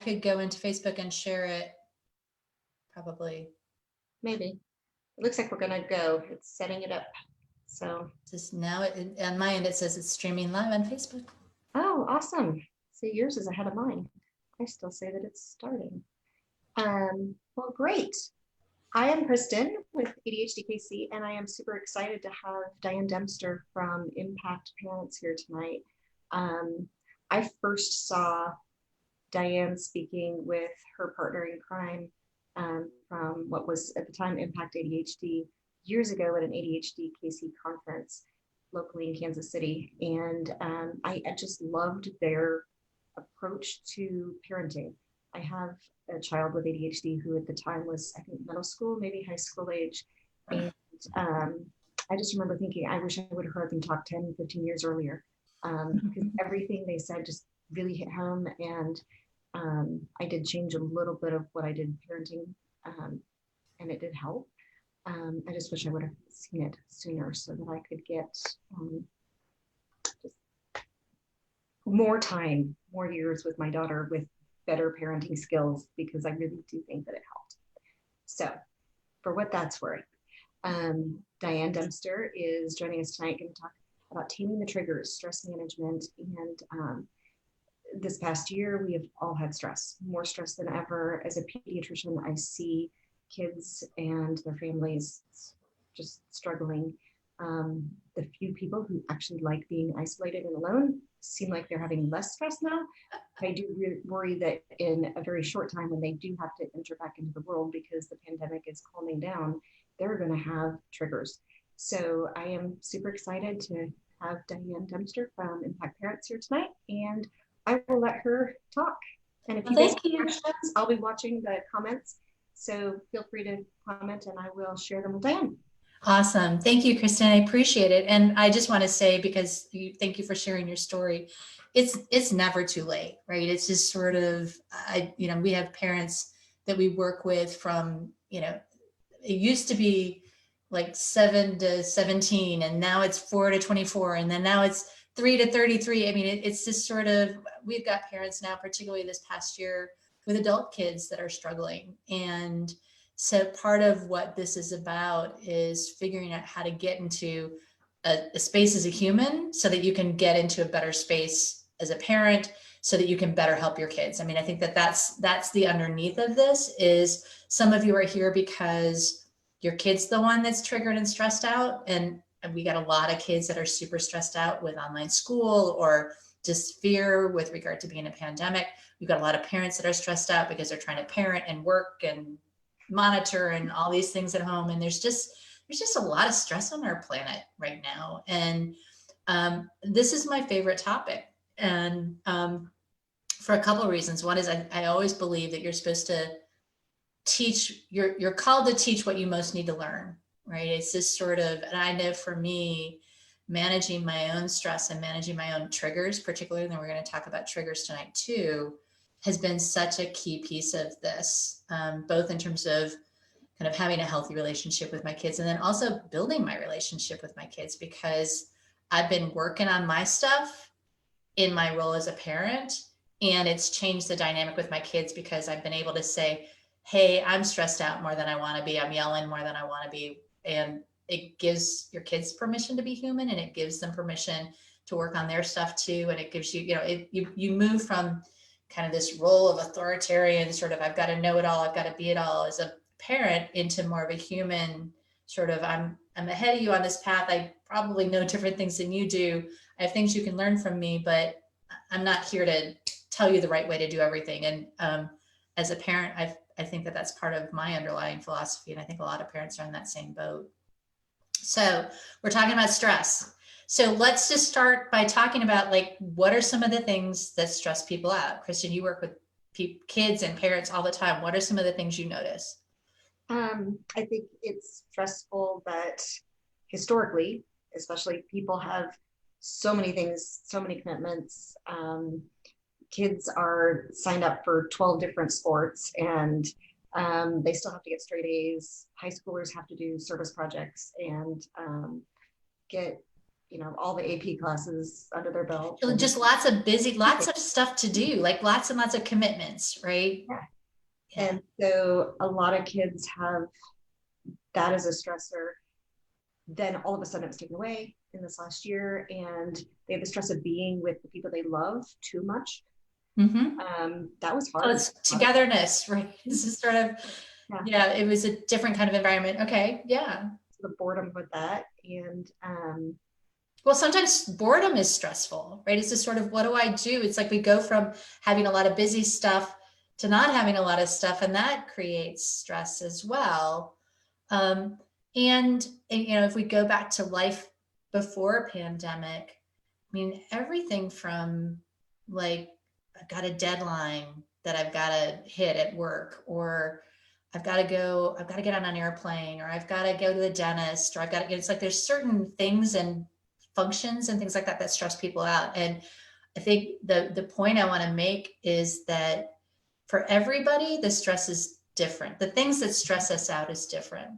could go into Facebook and share it, probably. Maybe. It looks like we're gonna go. It's setting it up. So Just now, on my end, it says it's streaming live on Facebook. oh, awesome. So yours is ahead of mine. I still say that it's starting. Well, great. I am Kristen with ADHD KC, and I am super excited to have Diane Dempster from ImpactParents here tonight. I first saw Diane speaking with her partner in crime from what was at the time Impact ADHD years ago at an ADHD KC conference locally in Kansas City. And I just loved their approach to parenting. I have a child with ADHD who at the time was, I think, middle school, maybe high school age. And I just remember thinking, I wish I would have heard them talk 10, 15 years earlier. Because everything they said just really hit home. And I did change a little bit of what I did parenting, and it did help. I just wish I would have seen it sooner so that I could get just more time, more years with my daughter with better parenting skills, because I really do think that it helped. So for what that's worth, Diane Dempster is joining us tonight, going to talk about taming the triggers, stress management. And this past year, we have all had stress, more stress than ever. As a pediatrician, I see kids and their families just struggling. The few people who actually like being isolated and alone seem like they're having less stress now. I do worry that in a very short time, when they do have to enter back into the world because the pandemic is calming down, they're going to have triggers. So I am super excited to have Diane Dempster from ImpactParents here tonight, and I will let her talk. And if you guys have questions, I'll be watching the comments. So feel free to comment and I will share them with Diane. Awesome. Thank you, Kristen. I appreciate it. And I just want to say, because thank you for sharing your story. It's never too late, right? It's just sort of, we have parents that we work with from, it used to be like 7 to 17, and now it's 4 to 24, and then now it's 3 to 33. I mean, it's just sort of, we've got parents now, particularly this past year, with adult kids that are struggling. And so part of what this is about is figuring out how to get into a space as a human so that you can get into a better space as a parent so that you can better help your kids. I mean, I think that's the underneath of this is some of you are here because your kid's the one that's triggered and stressed out. And we got a lot of kids that are super stressed out with online school or just fear with regard to being a pandemic. We've got a lot of parents that are stressed out because they're trying to parent and work and monitor and all these things at home. And there's just a lot of stress on our planet right now. And this is my favorite topic. And for a couple of reasons. One is I always believe that you're supposed to teach, you're called to teach what you most need to learn, right? It's this sort of, and I know for me, managing my own stress and managing my own triggers, particularly, and then we're going to talk about triggers tonight too, has been such a key piece of this, both in terms of kind of having a healthy relationship with my kids and then also building my relationship with my kids, because I've been working on my stuff in my role as a parent, and it's changed the dynamic with my kids because I've been able to say, hey, I'm stressed out more than I want to be. I'm yelling more than I want to be. And it gives your kids permission to be human, and it gives them permission to work on their stuff too. And it gives you, you move from kind of this role of authoritarian sort of, I've got to know it all, I've got to be it all as a parent, into more of a human sort of, I'm ahead of you on this path. I probably know different things than you do. I have things you can learn from me, but I'm not here to tell you the right way to do everything. And as a parent, I think that that's part of my underlying philosophy. And I think a lot of parents are in that same boat. So we're talking about stress. So let's just start by talking about, like, what are some of the things that stress people out? Kristen, you work with kids and parents all the time. What are some of the things you notice? I think it's stressful that historically, especially, people have so many things, so many commitments. Kids are signed up for 12 different sports, and they still have to get straight A's. High schoolers have to do service projects and get all the AP classes under their belt. Just lots of stuff to do, like lots and lots of commitments, right? Yeah. Yeah. And so a lot of kids have that as a stressor. Then all of a sudden it was taken away in this last year, and they have the stress of being with the people they love too much. That was hard. So it's togetherness, right? This is sort of, yeah, it was a different kind of environment. Okay, yeah. So the boredom with that, and well, sometimes boredom is stressful, right? It's just sort of, what do I do? It's like we go from having a lot of busy stuff to not having a lot of stuff, and that creates stress as well. And if we go back to life before pandemic, I mean, everything from like, I've got a deadline that I've got to hit at work, or I've got to get on an airplane, or I've got to go to the dentist, or it's like there's certain things and functions and things like that stress people out. And I think the point I want to make is that for everybody, the stress is different. The things that stress us out is different.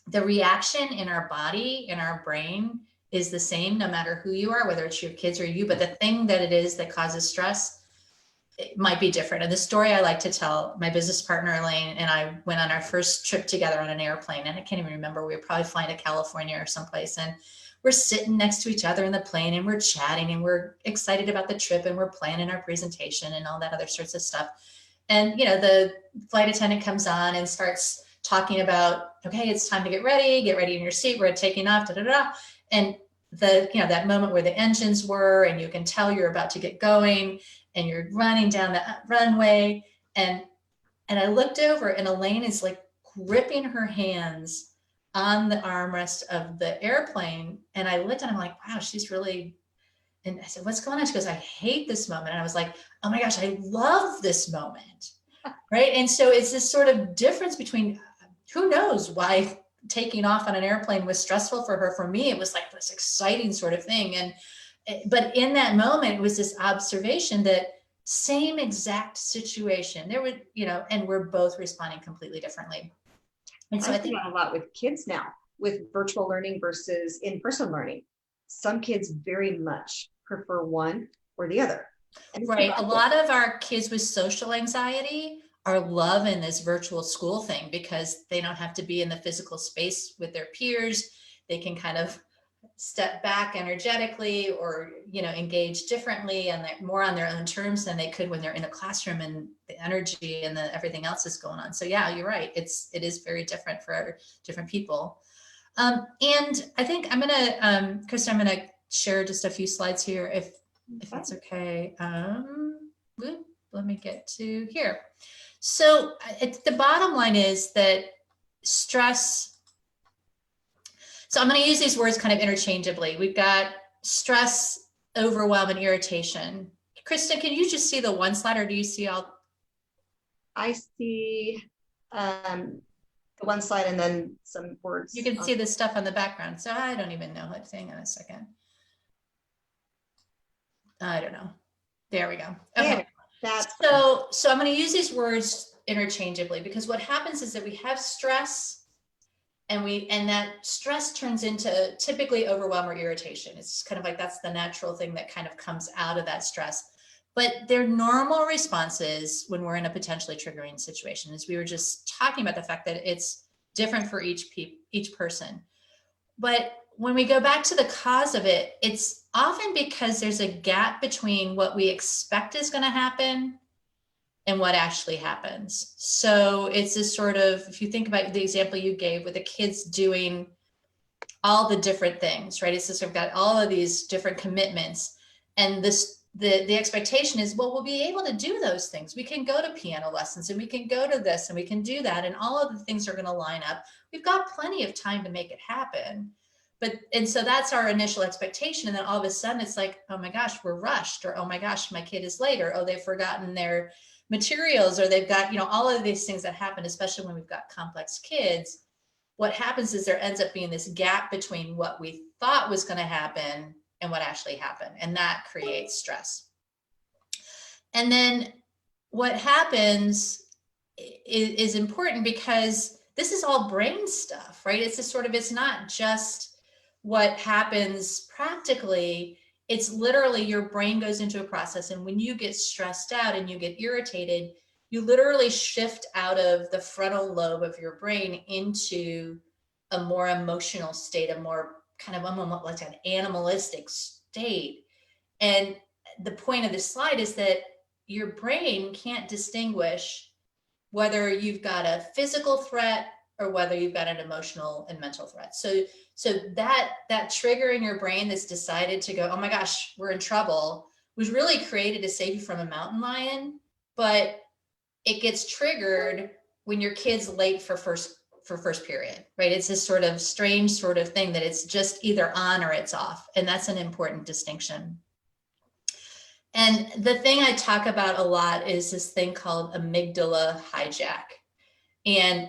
The reaction in our body, in our brain, is the same no matter who you are, whether it's your kids or you, but the thing that it is that causes stress, it might be different. And the story I like to tell, my business partner, Elaine, and I went on our first trip together on an airplane, and I can't even remember, we were probably flying to California or someplace, and we're sitting next to each other in the plane, and we're chatting, and we're excited about the trip, and we're planning our presentation and all that other sorts of stuff. And, the flight attendant comes on and starts talking about, okay, it's time to get ready in your seat, we're taking off, da, da, da. And that moment where the engines were, and you can tell you're about to get going, and you're running down the runway. And I looked over, and Elaine is like gripping her hands on the armrest of the airplane. And I looked and I'm like, wow, she's really, and I said, what's going on? She goes, I hate this moment. And I was like, oh my gosh, I love this moment. Right. And so it's this sort of difference between, who knows why taking off on an airplane was stressful for her. For me, it was like this exciting sort of thing. But in that moment, it was this observation that same exact situation there would, and we're both responding completely differently. And so I think a lot with kids now, with virtual learning versus in-person learning. Some kids very much prefer one or the other. Right. A lot of our kids with social anxiety are loving this virtual school thing because they don't have to be in the physical space with their peers. They can kind of step back energetically, or engage differently and more on their own terms than they could when they're in a classroom and the energy and everything else is going on. So yeah, you're right. It is very different for different people. And I think I'm gonna, Krista, I'm gonna share just a few slides here if that's okay. Let me get to here. So the bottom line is that stress. So I'm going to use these words kind of interchangeably. We've got stress, overwhelm, and irritation. Kristen, can you just see the one slide, or do you see all? I see the one slide and then some words. You can see the stuff on the background. So I don't even know. Hang on a second. I don't know. There we go. Okay. So I'm going to use these words interchangeably, because what happens is that we have stress, and that stress turns into typically overwhelm or irritation. It's kind of like that's the natural thing that kind of comes out of that stress. But they're normal responses when we're in a potentially triggering situation. As we were just talking about the fact that it's different for each person. But when we go back to the cause of it, it's often because there's a gap between what we expect is going to happen and what actually happens. So it's this sort of, if you think about the example you gave with the kids doing all the different things, right? It's just, I've got all of these different commitments, and the expectation is, well, we'll be able to do those things. We can go to piano lessons, and we can go to this, and we can do that, and all of the things are going to line up. We've got plenty of time to make it happen. And so that's our initial expectation. And then all of a sudden it's like, oh my gosh, we're rushed, or, oh my gosh, my kid is late, or, oh, they've forgotten their materials, or they've got, all of these things that happen, especially when we've got complex kids. What happens is there ends up being this gap between what we thought was going to happen and what actually happened. And that creates stress. And then what happens is important, because this is all brain stuff, right? It's just sort of, it's not just what happens practically, it's literally your brain goes into a process. And when you get stressed out and you get irritated, you literally shift out of the frontal lobe of your brain into a more emotional state, a more kind of almost like an animalistic state. And the point of this slide is that your brain can't distinguish whether you've got a physical threat or whether you've got an emotional and mental threat. So that trigger in your brain that's decided to go, oh my gosh, we're in trouble, was really created to save you from a mountain lion, but it gets triggered when your kid's late for first period, right? It's this sort of strange sort of thing that it's just either on or it's off. And that's an important distinction. And the thing I talk about a lot is this thing called amygdala hijack. And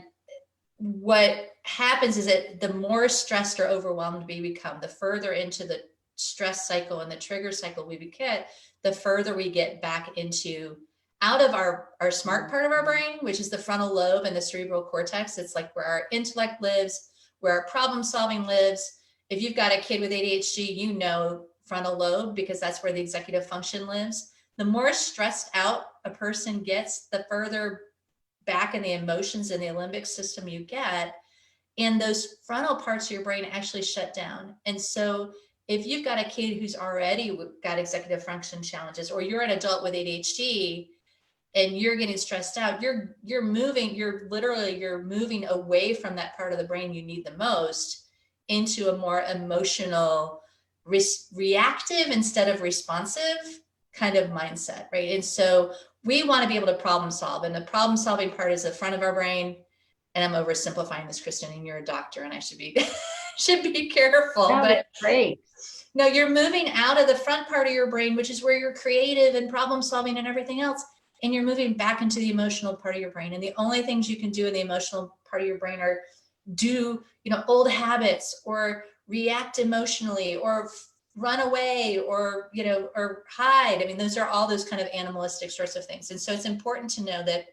what happens is that the more stressed or overwhelmed we become, the further into the stress cycle and the trigger cycle we get, the further we get back into out of our smart part of our brain, which is the frontal lobe and the cerebral cortex. It's like where our intellect lives, where our problem solving lives. If you've got a kid with ADHD, you know frontal lobe, because that's where the executive function lives. The more stressed out a person gets, the further back in the emotions in the limbic system you get, and those frontal parts of your brain actually shut down. And so if you've got a kid who's already got executive function challenges, or you're an adult with ADHD and you're getting stressed out, you're moving away from that part of the brain you need the most into a more emotional, reactive instead of responsive kind of mindset, right? And so we want to be able to problem solve, and the problem solving part is the front of our brain. And I'm oversimplifying this, Kristen, and you're a doctor, and I should be should be careful. That but is great. no, you're moving out of the front part of your brain, which is where you're creative and problem solving and everything else, and you're moving back into the emotional part of your brain. And the only things you can do in the emotional part of your brain are do, old habits, or react emotionally, or run away, or, or hide. I mean, those are all those kind of animalistic sorts of things. And so it's important to know that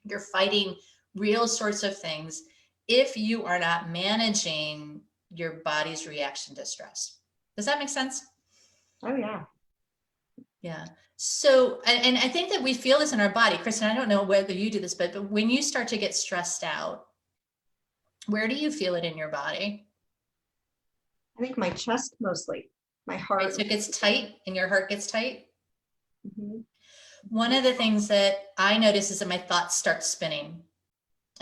you're fighting real sorts of things if you are not managing your body's reaction to stress. Does that make sense? Oh, yeah. Yeah. So, and I think that we feel this in our body. Kristen, I don't know whether you do this, but when you start to get stressed out, where do you feel it in your body? I think my chest mostly, my heart. Right, so it gets tight and your heart gets tight. Mm-hmm. One of the things that I notice is that my thoughts start spinning.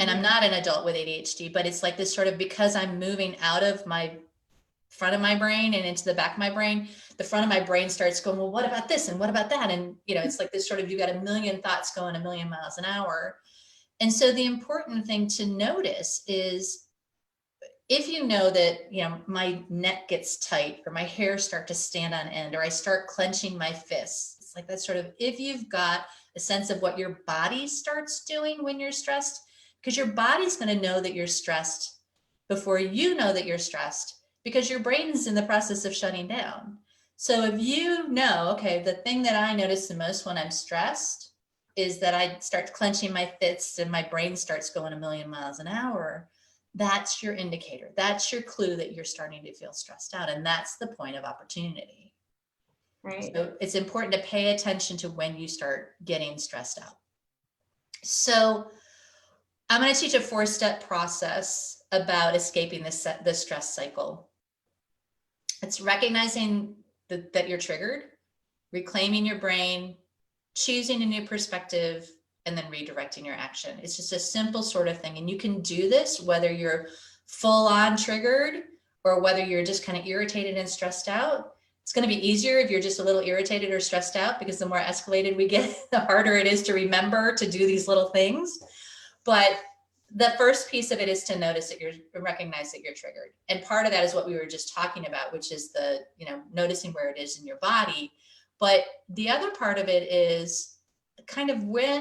And I'm not an adult with ADHD, but it's like this sort of, because I'm moving out of my front of my brain and into the back of my brain, the front of my brain starts going, well, what about this? And what about that? And, it's like this sort of, you got a million thoughts going a million miles an hour. And so the important thing to notice is, if you know that, my neck gets tight, or my hair start to stand on end, or I start clenching my fists, it's like that sort of, if you've got a sense of what your body starts doing when you're stressed, because your body's going to know that you're stressed before you know that you're stressed, because your brain is in the process of shutting down. So if you know, okay, the thing that I notice the most when I'm stressed is that I start clenching my fists and my brain starts going a million miles an hour, that's your indicator. That's your clue that you're starting to feel stressed out. And that's the point of opportunity. Right. So it's important to pay attention to when you start getting stressed out. So I'm going to teach a 4-step process about escaping the stress cycle. It's recognizing that you're triggered, reclaiming your brain, choosing a new perspective, and then redirecting your action. It's just a simple sort of thing. And you can do this whether you're full on triggered or whether you're just kind of irritated and stressed out. It's going to be easier if you're just a little irritated or stressed out, because the more escalated we get, the harder it is to remember to do these little things. But the first piece of it is to notice that recognize that you're triggered. And part of that is what we were just talking about, which is the, noticing where it is in your body. But the other part of it is kind of what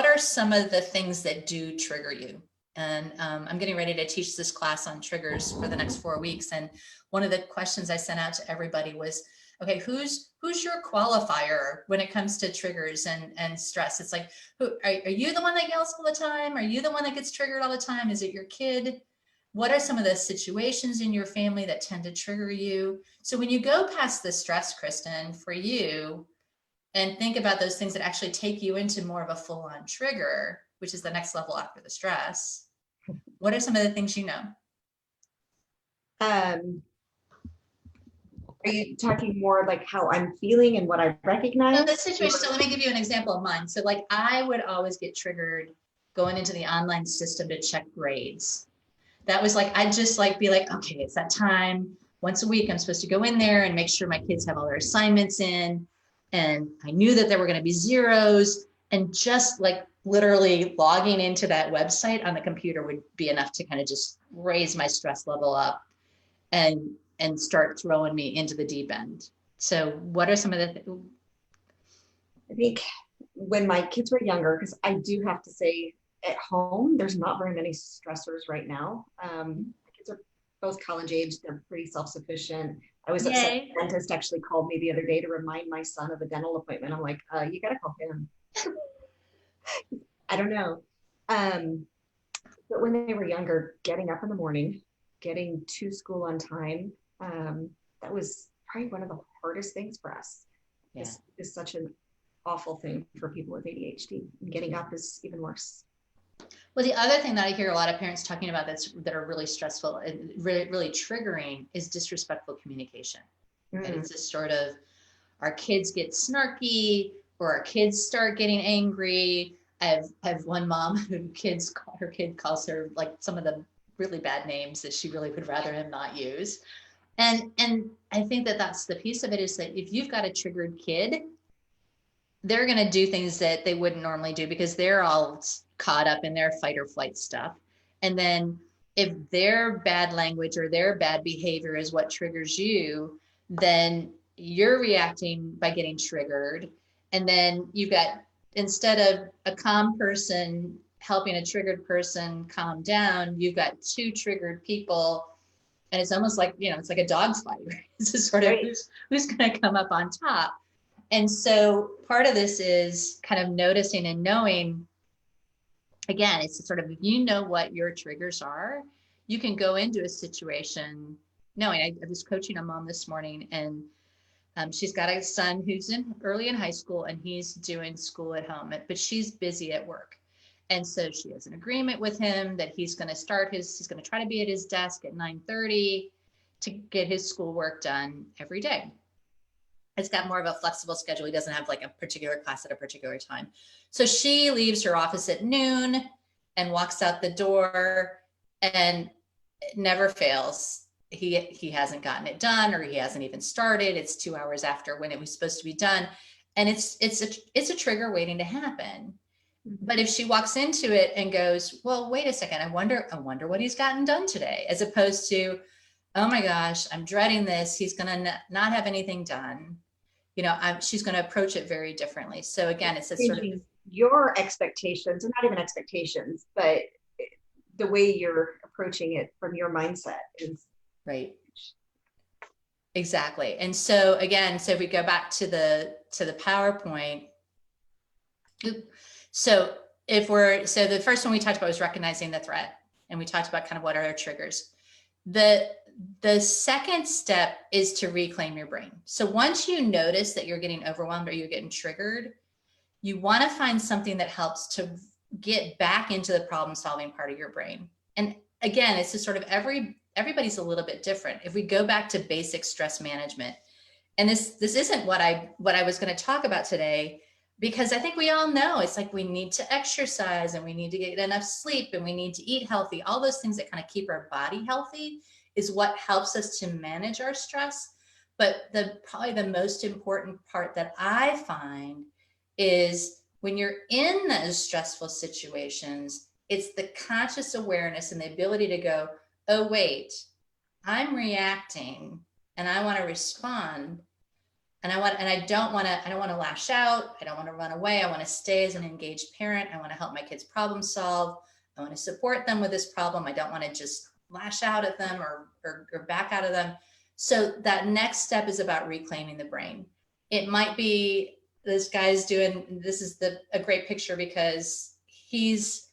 are some of the things that do trigger you? And I'm getting ready to teach this class on triggers for the next 4 weeks. And one of the questions I sent out to everybody was, okay, who's your qualifier when it comes to triggers and stress? It's like, are you the one that yells all the time? Are you the one that gets triggered all the time? Is it your kid? What are some of the situations in your family that tend to trigger you? So when you go past the stress, Kristen, for you, and think about those things that actually take you into more of a full-on trigger, which is the next level after the stress, what are some of the things you know? Um, are you talking more like how I'm feeling and what I So recognize? the situation, so let me give you an example of mine. So like I would always get triggered going into the online system to check grades. That was like, I'd just like be like, okay, it's that time. Once a week, I'm supposed to go in there and make sure my kids have all their assignments in. And I knew that there were going to be zeros. And just like literally logging into that website on the computer would be enough to kind of just raise my stress level up and start throwing me into the deep end. So what are some of the I think when my kids were younger, because I do have to say at home, there's not very many stressors right now. My kids are both college age. They're pretty self-sufficient. I was upset. yay? The dentist actually called me the other day to remind my son of a dental appointment. I'm like, you got to call him. I don't know. Um, but when they were younger, getting up in the morning, getting to school on time, that was probably one of the hardest things for us. Yeah. This is such an awful thing for people with ADHD. And getting up is even worse. Well, the other thing that I hear a lot of parents talking about that are really stressful and really triggering is disrespectful communication. And it's this sort of our kids get snarky or our kids start getting angry. I have one mom her kid calls her like some of the really bad names that she really would rather him not use. And I think that that's the piece of it, is that if you've got a triggered kid, they're going to do things that they wouldn't normally do because they're all caught up in their fight or flight stuff. And then if their bad language or their bad behavior is what triggers you, then you're reacting by getting triggered. And then you've got, instead of a calm person helping a triggered person calm down, you've got two triggered people. And it's almost like, it's like a dog fight. Right? It's just sort of Right. who's going to come up on top. And so part of this is kind of noticing and knowing, again, it's sort of, if you know what your triggers are, you can go into a situation knowing. I was coaching a mom this morning, and she's got a son who's early in high school, and he's doing school at home, but she's busy at work. And so she has an agreement with him that he's going to try to be at his desk at 9:30 to get his schoolwork done every day. It's got more of a flexible schedule. He doesn't have like a particular class at a particular time. So she leaves her office at noon and walks out the door, and it never fails. He hasn't gotten it done, or he hasn't even started. It's 2 hours after when it was supposed to be done. And it's a trigger waiting to happen. But if she walks into it and goes, well, wait a second, I wonder what he's gotten done today, as opposed to, oh my gosh, I'm dreading this. He's going to not have anything done. She's going to approach it very differently. So again, it's a sort of your expectations, and not even expectations, but the way you're approaching it from your mindset is right. Exactly. And so again, so if we go back to the PowerPoint, so the first one we talked about was recognizing the threat, and we talked about kind of what are our triggers. The second step is to reclaim your brain. So once you notice that you're getting overwhelmed or you're getting triggered, you want to find something that helps to get back into the problem solving part of your brain. And again, it's just sort of everybody's a little bit different. If we go back to basic stress management, and this isn't what I was going to talk about today, because I think we all know it's like we need to exercise and we need to get enough sleep and we need to eat healthy. All those things that kind of keep our body healthy is what helps us to manage our stress. But probably the most important part that I find is when you're in those stressful situations, it's the conscious awareness and the ability to go, oh, wait, I'm reacting and I want to respond. And I don't want to lash out. I don't want to run away. I want to stay as an engaged parent. I want to help my kids problem solve. I want to support them with this problem. I don't want to just lash out at them or back out of them. So that next step is about reclaiming the brain. It might be this guy's doing, this is a great picture because he's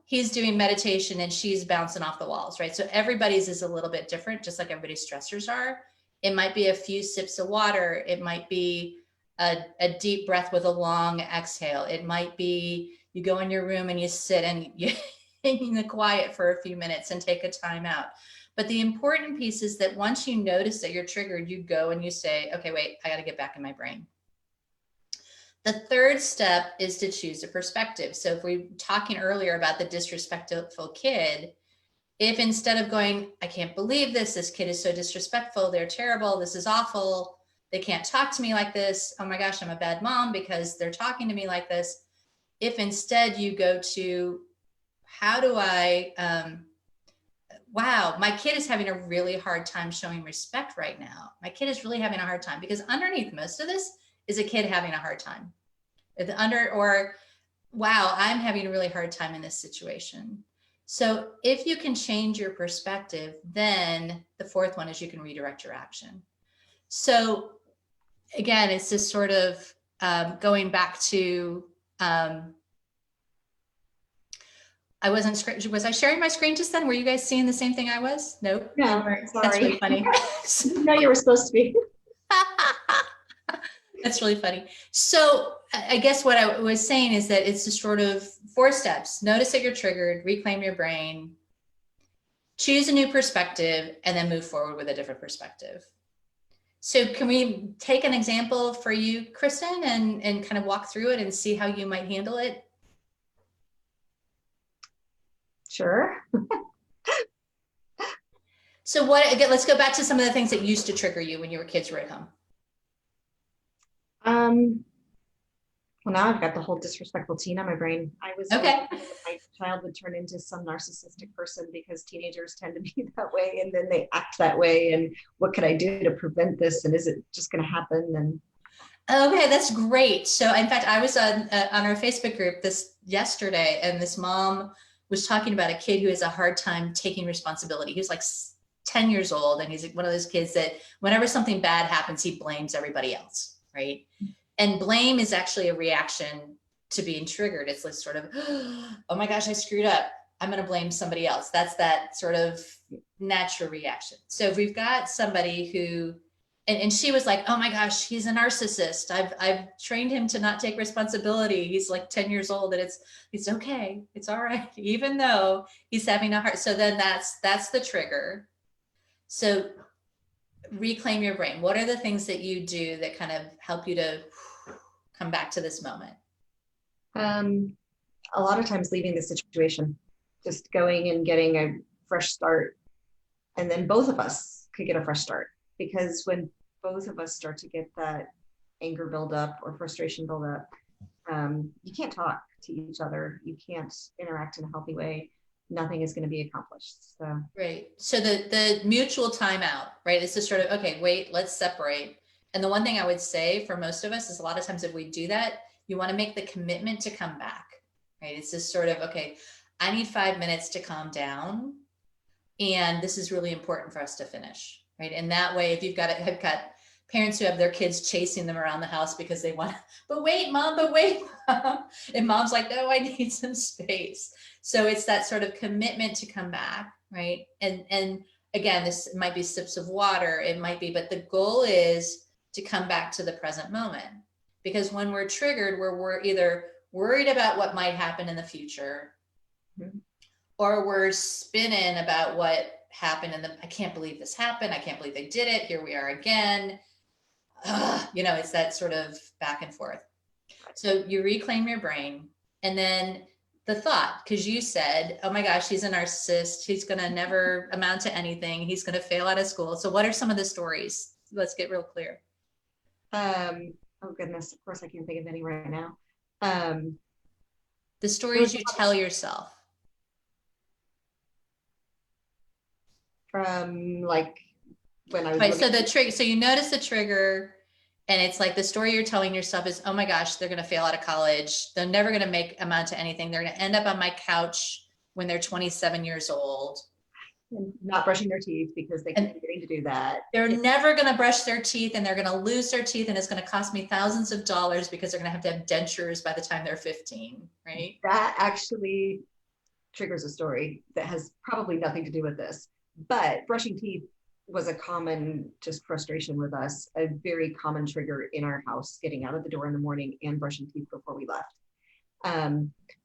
he's doing meditation and she's bouncing off the walls, right? So everybody's is a little bit different, just like everybody's stressors are. It might be a few sips of water. It might be a deep breath with a long exhale. It might be you go in your room and you sit and you in the quiet for a few minutes and take a time out. But the important piece is that once you notice that you're triggered, you go and you say, okay, wait, I got to get back in my brain. The third step is to choose a perspective. So if we were talking earlier about the disrespectful kid, if instead of going, I can't believe this kid is so disrespectful, they're terrible, this is awful, they can't talk to me like this, oh my gosh, I'm a bad mom because they're talking to me like this. If instead you go to, how do I, wow, my kid is having a really hard time showing respect right now. My kid is really having a hard time, because underneath most of this is a kid having a hard time. Or wow, I'm having a really hard time in this situation. So if you can change your perspective, then the fourth one is you can redirect your action. So again, it's just sort of going back to, I was I sharing my screen just then? Were you guys seeing the same thing I was? Nope. No, sorry. That's really funny. No, you were supposed to be. That's really funny. So I guess what I was saying is that it's just sort of 4 steps. Notice that you're triggered, reclaim your brain, choose a new perspective, and then move forward with a different perspective. So can we take an example for you, Kristen, and kind of walk through it and see how you might handle it? Sure. So again, let's go back to some of the things that used to trigger you when your kids were at home. Well, now I've got the whole disrespectful teen on my brain. I was okay. My child would turn into some narcissistic person, because teenagers tend to be that way, and then they act that way. And what could I do to prevent this? And is it just going to happen? And okay, that's great. So in fact, I was on our Facebook group this yesterday, and this mom was talking about a kid who has a hard time taking responsibility. He was like 10 years old, and he's like one of those kids that whenever something bad happens, he blames everybody else, right? And blame is actually a reaction to being triggered. It's like sort of, oh my gosh, I screwed up, I'm going to blame somebody else. That's that sort of natural reaction. So if we've got somebody who, and she was like, oh my gosh, he's a narcissist. I've trained him to not take responsibility. He's like 10 years old, and it's okay. It's all right. Even though he's having a hard, so then that's the trigger. So reclaim your brain. What are the things that you do that kind of help you to come back to this moment? A lot of times leaving the situation, just going and getting a fresh start. And then both of us could get a fresh start, because when both of us start to get that anger build up or frustration build up, you can't talk to each other. You can't interact in a healthy way. Nothing is going to be accomplished. So right. So the mutual timeout, right? It's just sort of, okay, wait, let's separate. And the one thing I would say for most of us is a lot of times if we do that, you want to make the commitment to come back, right? It's just sort of, okay, I need 5 minutes to calm down, and this is really important for us to finish, right? And that way, if I've got parents who have their kids chasing them around the house because they want, but wait, mom, and mom's like, no, I need some space. So it's that sort of commitment to come back, right? And again, this might be sips of water, it might be, but the goal is to come back to the present moment. Because when we're triggered, we're either worried about what might happen in the future, or we're spinning about what happened I can't believe this happened. I can't believe they did it. Here we are again. It's that sort of back and forth. So you reclaim your brain, and then the thought, because you said, oh my gosh, he's a narcissist. He's going to never amount to anything. He's going to fail out of school. So what are some of the stories? Let's get real clear. Oh goodness, of course I can't think of any right now. The stories you tell yourself. From like when I was right. So the trigger. So you notice the trigger, and it's like the story you're telling yourself is, oh my gosh, they're going to fail out of college. They're never going to amount to anything. They're going to end up on my couch when they're 27 years old. And not brushing their teeth because they keep getting to do that. They're never going to brush their teeth, and they're going to lose their teeth, and it's going to cost me thousands of dollars because they're going to have dentures by the time they're 15, right? That actually triggers a story that has probably nothing to do with this, but brushing teeth was a common just frustration with us, a very common trigger in our house, getting out of the door in the morning and brushing teeth before we left.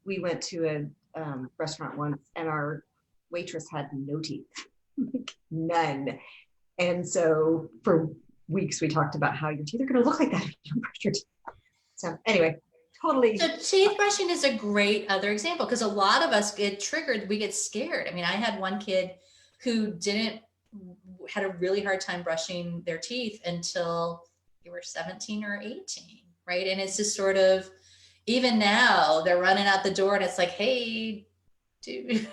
We went to a restaurant once and our waitress had no teeth, none. And so for weeks we talked about how your teeth are going to look like that if you don't brush your teeth. So anyway, totally. So teeth brushing is a great other example because a lot of us get triggered. We get scared. I mean, I had one kid who had a really hard time brushing their teeth until they were 17 or 18, right? And it's just sort of, even now they're running out the door and it's like, hey, dude,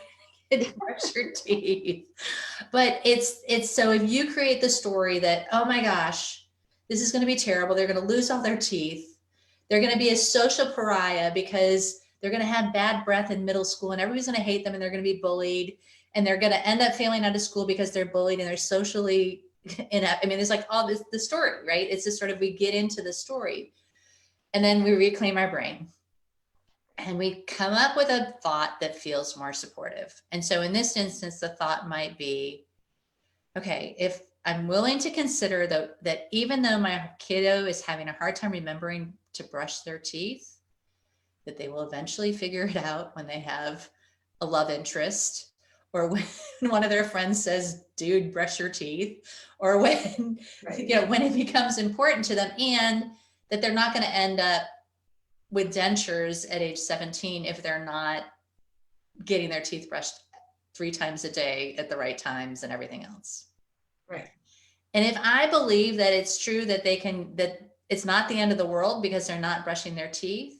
brush your teeth. But it's so if you create the story that, oh my gosh, this is going to be terrible. They're going to lose all their teeth. They're going to be a social pariah because they're going to have bad breath in middle school and everybody's going to hate them and they're going to be bullied and they're going to end up failing out of school because they're bullied and they're socially inept. I mean, there's like all this, the story, right? It's just sort of, we get into the story and then we reclaim our brain and we come up with a thought that feels more supportive. And so in this instance, the thought might be, okay, if I'm willing to consider that even though my kiddo is having a hard time remembering to brush their teeth, that they will eventually figure it out when they have a love interest, or when one of their friends says, dude, brush your teeth, or when, right, when it becomes important to them, and that they're not going to end up with dentures at age 17 if they're not getting their teeth brushed 3 times a day at the right times and everything else. Right. And if I believe that it's true that that it's not the end of the world because they're not brushing their teeth,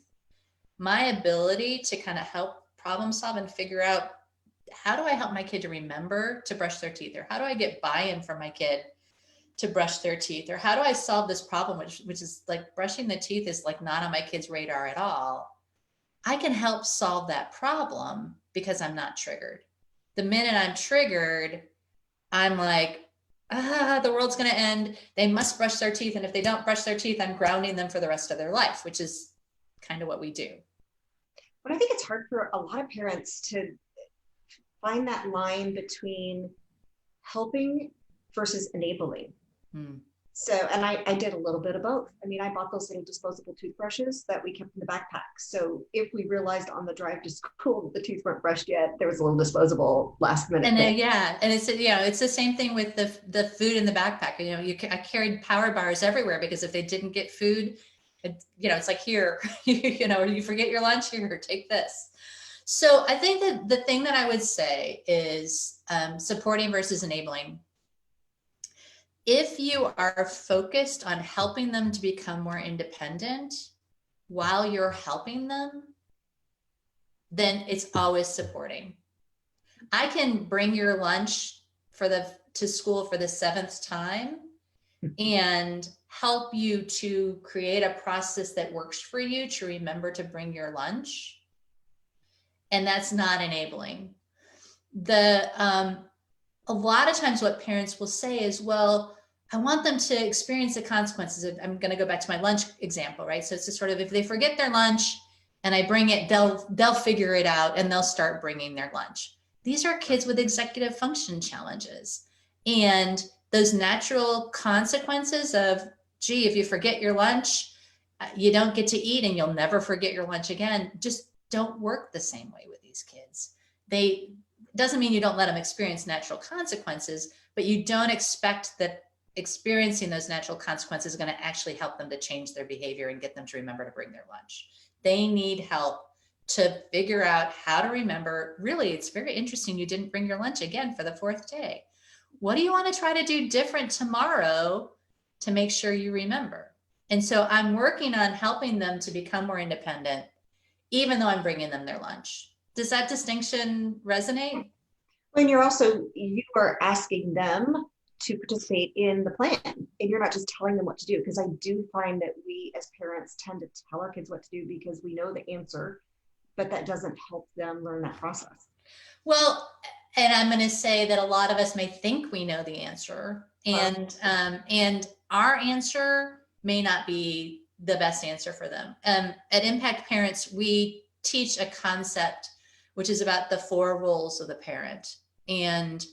my ability to kind of help problem solve and figure out, how do I help my kid to remember to brush their teeth? Or how do I get buy-in from my kid to brush their teeth? Or how do I solve this problem, which is like brushing the teeth is like not on my kid's radar at all. I can help solve that problem because I'm not triggered. The minute I'm triggered, I'm like, the world's going to end. They must brush their teeth. And if they don't brush their teeth, I'm grounding them for the rest of their life, which is kind of what we do. But I think it's hard for a lot of parents to find that line between helping versus enabling. So, and I did a little bit of both. I mean, I bought those little disposable toothbrushes that we kept in the backpack. So if we realized on the drive to school that the teeth weren't brushed yet, there was a little disposable last minute. And and it's, it's the same thing with the food in the backpack. I carried power bars everywhere because if they didn't get food, it's like, here, you forget your lunch, here, take this. So I think that the thing that I would say is supporting versus enabling. If you are focused on helping them to become more independent while you're helping them, then it's always supporting. I can bring your lunch to school for the 7th time and help you to create a process that works for you to remember to bring your lunch. And that's not enabling. A lot of times what parents will say is, well, I want them to experience the consequences. I'm going to go back to my lunch example, right? So it's just sort of, if they forget their lunch and I bring it, they'll figure it out and they'll start bringing their lunch. These are kids with executive function challenges. And those natural consequences of, gee, if you forget your lunch, you don't get to eat and you'll never forget your lunch again, just don't work the same way with these kids. Doesn't mean you don't let them experience natural consequences, but you don't expect that experiencing those natural consequences is going to actually help them to change their behavior and get them to remember to bring their lunch. They need help to figure out how to remember. Really, it's very interesting you didn't bring your lunch again for the 4th day. What do you want to try to do different tomorrow to make sure you remember? And so I'm working on helping them to become more independent, even though I'm bringing them their lunch. Does that distinction resonate? When you are asking them to participate in the plan, and you're not just telling them what to do, because I do find that we as parents tend to tell our kids what to do because we know the answer, but that doesn't help them learn that process. Well, and I'm going to say that a lot of us may think we know the answer, and our answer may not be the best answer for them. At ImpactParents, we teach a concept which is about the 4 roles of the parent. And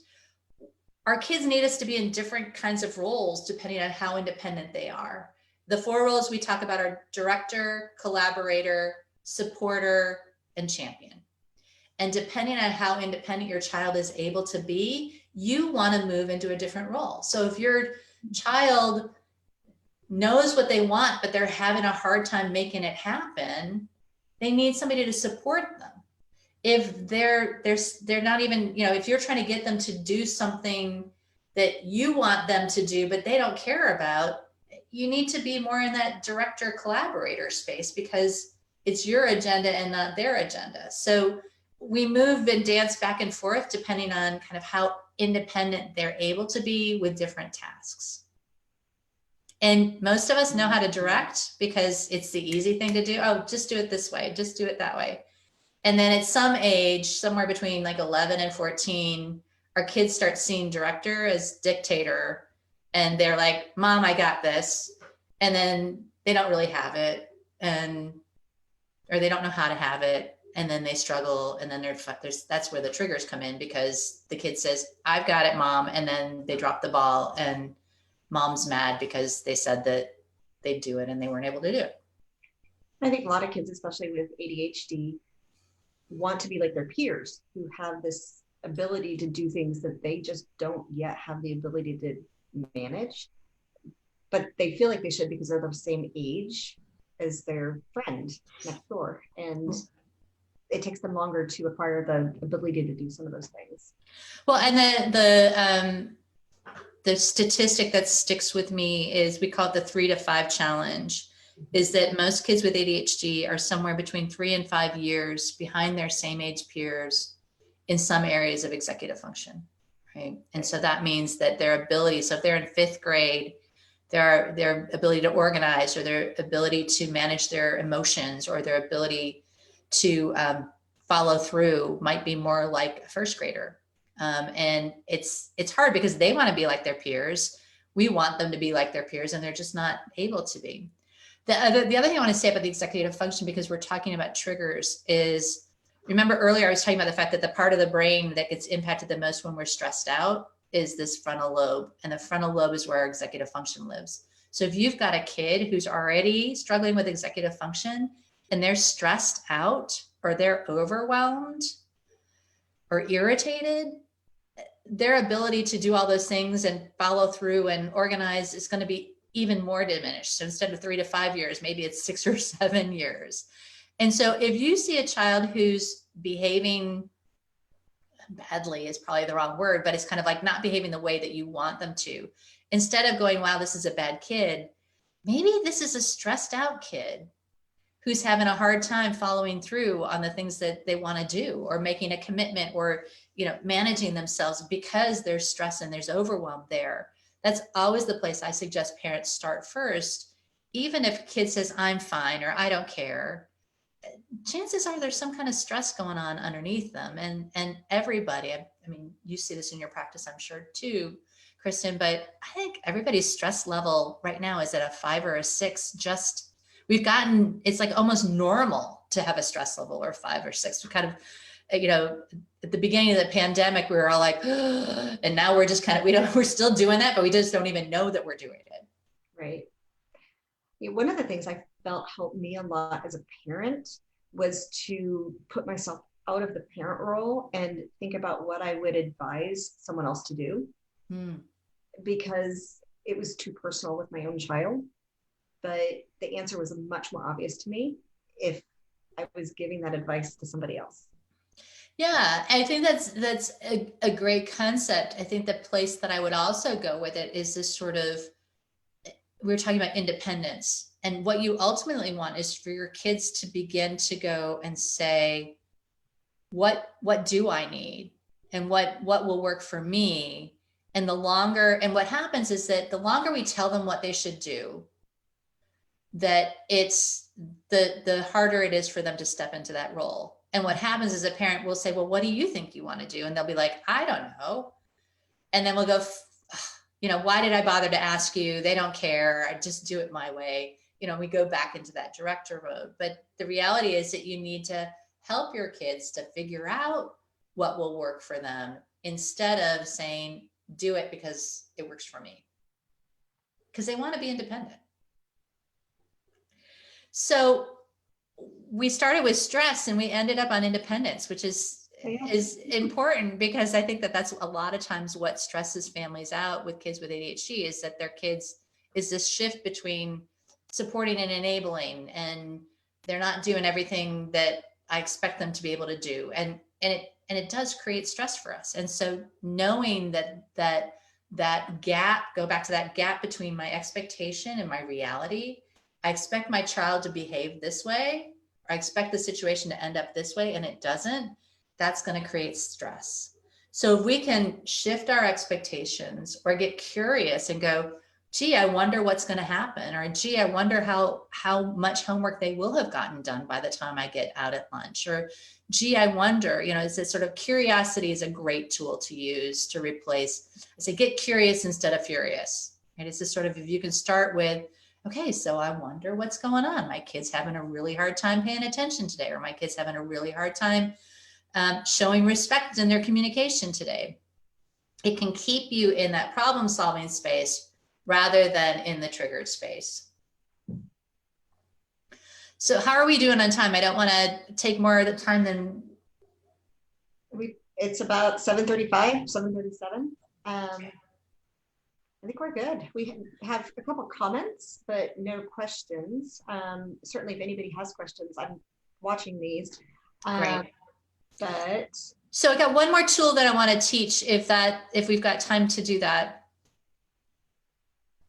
our kids need us to be in different kinds of roles depending on how independent they are. The 4 roles we talk about are director, collaborator, supporter, and champion. And depending on how independent your child is able to be, you want to move into a different role. So if your child knows what they want, but they're having a hard time making it happen, they need somebody to support them. If they're not even, if you're trying to get them to do something that you want them to do, but they don't care about, you need to be more in that director collaborator space because it's your agenda and not their agenda. So we move and dance back and forth depending on kind of how independent they're able to be with different tasks. And most of us know how to direct because it's the easy thing to do. Oh, just do it this way, just do it that way. And then at some age, somewhere between like 11 and 14, our kids start seeing director as dictator. And they're like, Mom, I got this. And then they don't really have it. Or they don't know how to have it. And then they struggle. And then that's where the triggers come in because the kid says, I've got it, Mom. And then they drop the ball and Mom's mad because they said that they'd do it and they weren't able to do it. I think a lot of kids, especially with ADHD, want to be like their peers who have this ability to do things that they just don't yet have the ability to manage, but they feel like they should because they're the same age as their friend next door. And it takes them longer to acquire the ability to do some of those things. Well, and the statistic that sticks with me is we call it the 3 to 5 challenge. Is that most kids with ADHD are somewhere between 3 and 5 years behind their same age peers in some areas of executive function, right? And so that means that their ability, so if they're in 5th grade, their ability to organize or their ability to manage their emotions or their ability to follow through might be more like a 1st grader. And it's hard because they want to be like their peers. We want them to be like their peers and they're just not able to be. The other thing I want to say about the executive function, because we're talking about triggers, is remember earlier I was talking about the fact that the part of the brain that gets impacted the most when we're stressed out is this frontal lobe. And the frontal lobe is where our executive function lives. So if you've got a kid who's already struggling with executive function and they're stressed out or they're overwhelmed or irritated, their ability to do all those things and follow through and organize is going to be even more diminished. So instead of 3 to 5 years, maybe it's 6 or 7 years. And so if you see a child who's behaving badly is probably the wrong word, but it's kind of like not behaving the way that you want them to, instead of going, wow, this is a bad kid, maybe this is a stressed out kid who's having a hard time following through on the things that they want to do or making a commitment or, managing themselves because there's stress and there's overwhelm there. That's always the place I suggest parents start first. Even if a kid says, I'm fine, or I don't care, chances are there's some kind of stress going on underneath them. And everybody, I mean, you see this in your practice, I'm sure too, Kristen, but I think everybody's stress level right now is at a 5 or a 6. It's like almost normal to have a stress level or 5 or 6. We kind of, at the beginning of the pandemic, we were all like, and now we're just kind of, we're still doing that, but we just don't even know that we're doing it. Right. One of the things I felt helped me a lot as a parent was to put myself out of the parent role and think about what I would advise someone else to do, because it was too personal with my own child. But the answer was much more obvious to me if I was giving that advice to somebody else. Yeah, I think that's a great concept. I think the place that I would also go with it is this sort of, we were talking about independence, and what you ultimately want is for your kids to begin to go and say, what do I need? And what will work for me? And what happens is that the longer we tell them what they should do, that it's the harder it is for them to step into that role. And what happens is a parent will say, well, what do you think you want to do? And they'll be like, I don't know. And then we'll go, why did I bother to ask you? They don't care. I just do it my way. We go back into that director mode. But the reality is that you need to help your kids to figure out what will work for them instead of saying, do it because it works for me. Because they want to be independent. So we started with stress and we ended up on independence, which is important, because I think that that's a lot of times what stresses families out with kids with ADHD, is that their kids is this shift between supporting and enabling, and they're not doing everything that I expect them to be able to do. And it does create stress for us. And so knowing that gap, go back to that gap between my expectation and my reality. I expect my child to behave this way, or I expect the situation to end up this way, and it doesn't. That's going to create stress. So if we can shift our expectations or get curious and go, gee, I wonder what's going to happen, or gee, I wonder how much homework they will have gotten done by the time I get out at lunch, or gee, I wonder, is this sort of curiosity is a great tool to use to replace, I say, get curious instead of furious. And it's this sort of, if you can start with, okay, so I wonder what's going on. My kid's having a really hard time paying attention today, or my kid's having a really hard time showing respect in their communication today. It can keep you in that problem solving space rather than in the triggered space. So how are we doing on time? I don't want to take more of the time than it's about 7:35, 7:37. I think we're good. We have a couple comments, but no questions. Certainly if anybody has questions, I'm watching these. Great. But so I got one more tool that I want to teach, if we've got time to do that.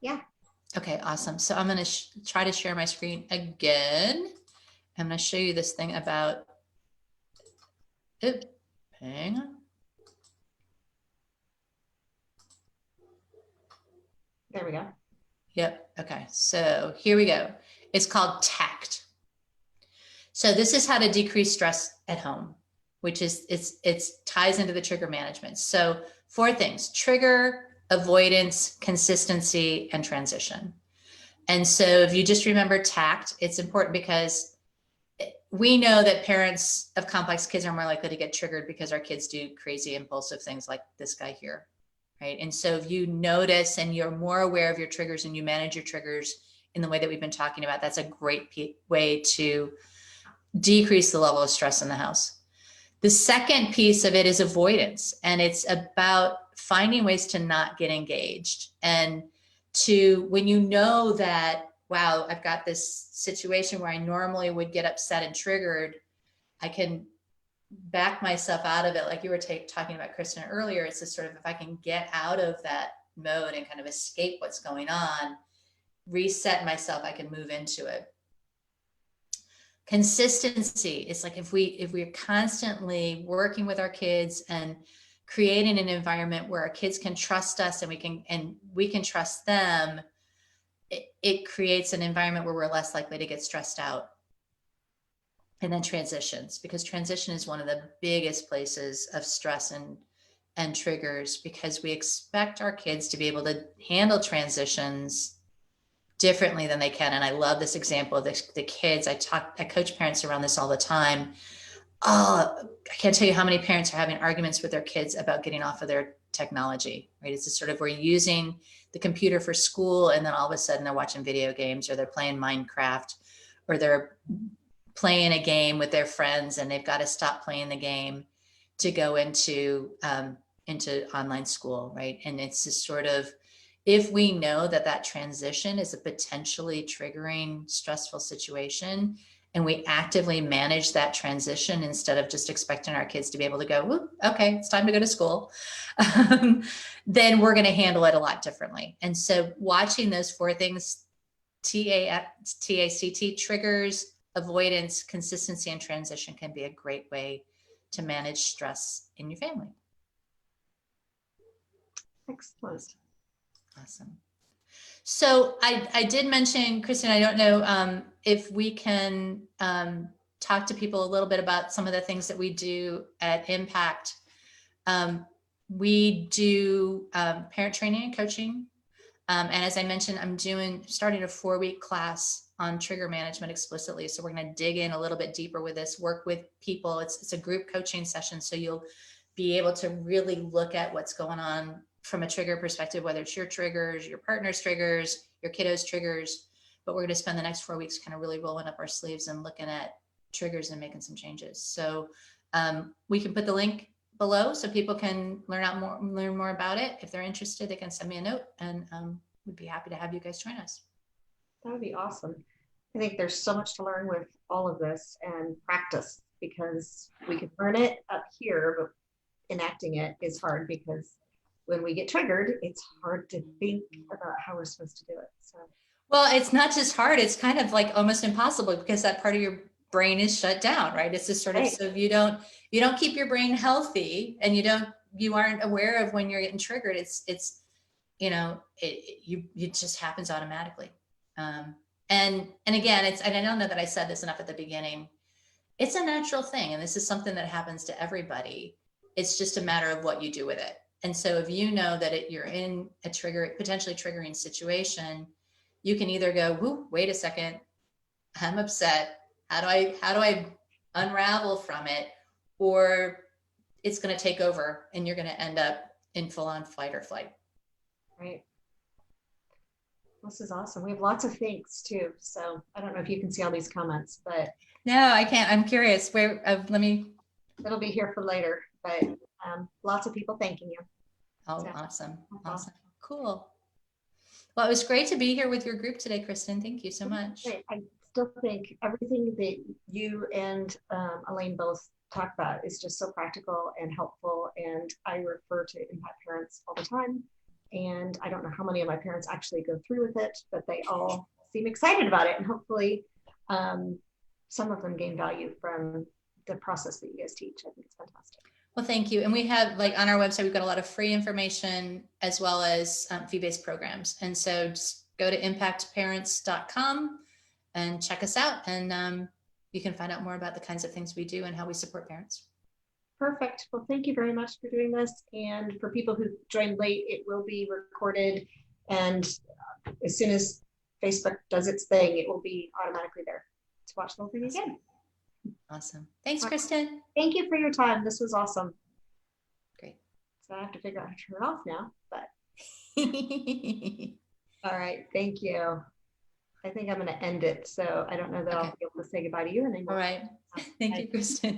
Yeah. Okay, awesome. So I'm going to try to share my screen again. I'm going to show you this thing about, hang on. There we go. Yep. Okay. So here we go. It's called TACT. So this is how to decrease stress at home, which is, it's ties into the trigger management. So 4 things: trigger, avoidance, consistency, and transition. And so if you just remember TACT, it's important because we know that parents of complex kids are more likely to get triggered because our kids do crazy impulsive things like this guy here. Right. And so if you notice and you're more aware of your triggers and you manage your triggers in the way that we've been talking about, that's a great way to decrease the level of stress in the house. The second piece of it is avoidance. And it's about finding ways to not get engaged, and to, when you know that, wow, I've got this situation where I normally would get upset and triggered, I can back myself out of it. Like you were talking about, Kristen, earlier, it's this sort of, if I can get out of that mode and kind of escape what's going on, reset myself, I can move into it. Consistency is like, if we're constantly working with our kids and creating an environment where our kids can trust us and we can trust them, it creates an environment where we're less likely to get stressed out. And then transitions, because transition is one of the biggest places of stress and triggers, because we expect our kids to be able to handle transitions differently than they can. And I love this example of the kids. I coach parents around this all the time. Oh, I can't tell you how many parents are having arguments with their kids about getting off of their technology, right? It's just sort of, we're using the computer for school, and then all of a sudden they're watching video games, or they're playing Minecraft, or they're playing a game with their friends, and they've got to stop playing the game to go into online school, right? And it's just sort of, if we know that transition is a potentially triggering, stressful situation, and we actively manage that transition instead of just expecting our kids to be able to go, okay, it's time to go to school, then we're going to handle it a lot differently. And so watching those 4 things, TACT, triggers, avoidance, consistency, and transition, can be a great way to manage stress in your family. Excellent. Awesome. So I did mention, Kristen, I don't know if we can talk to people a little bit about some of the things that we do at Impact. We do parent training and coaching. And as I mentioned, I'm starting a 4-week class on trigger management explicitly. So we're going to dig in a little bit deeper with this, work with people. It's a group coaching session. So you'll be able to really look at what's going on from a trigger perspective, whether it's your triggers, your partner's triggers, your kiddos' triggers. But we're going to spend the next 4 weeks kind of really rolling up our sleeves and looking at triggers and making some changes. So we can put the link below so people can learn more about it. If they're interested, they can send me a note, and we'd be happy to have you guys join us. That would be awesome. I think there's so much to learn with all of this and practice, because we can learn it up here, but enacting it is hard, because when we get triggered, it's hard to think about how we're supposed to do it. So, well, it's not just hard, it's kind of like almost impossible, because that part of your brain is shut down, right? It's just sort of, so if you don't keep your brain healthy, and you aren't aware of when you're getting triggered, it's it just happens automatically. And again, and I don't know that I said this enough at the beginning, it's a natural thing. And this is something that happens to everybody. It's just a matter of what you do with it. And so if you know that you're in a potentially triggering situation, you can either go, whoo, wait a second, I'm upset. How do I unravel from it? Or it's going to take over and you're going to end up in full on fight or flight. Right. This is awesome. We have lots of thanks too. So I don't know if you can see all these comments, but no, I can't. I'm curious. Where? It'll be here for later. But lots of people thanking you. Oh, so, awesome, cool. Well, it was great to be here with your group today, Kristen. Thank you so much. I still think everything that you and Elaine both talk about is just so practical and helpful. And I refer to ImpactParents all the time. And I don't know how many of my parents actually go through with it, but they all seem excited about it. And hopefully some of them gain value from the process that you guys teach. I think it's fantastic. Well, thank you. And we have, like, on our website, we've got a lot of free information as well as fee-based programs. And so just go to impactparents.com and check us out. And you can find out more about the kinds of things we do and how we support parents. Perfect. Well, thank you very much for doing this. And for people who joined late, it will be recorded. And as soon as Facebook does its thing, it will be automatically there to watch the whole thing again. Awesome. Thanks, Kristen. Thank you for your time. This was awesome. Great. So I have to figure out how to turn it off now, but. All right. Thank you. I think I'm going to end it. So I don't know that I'll be able to say goodbye to you anymore. All right. Thank you, Kristen.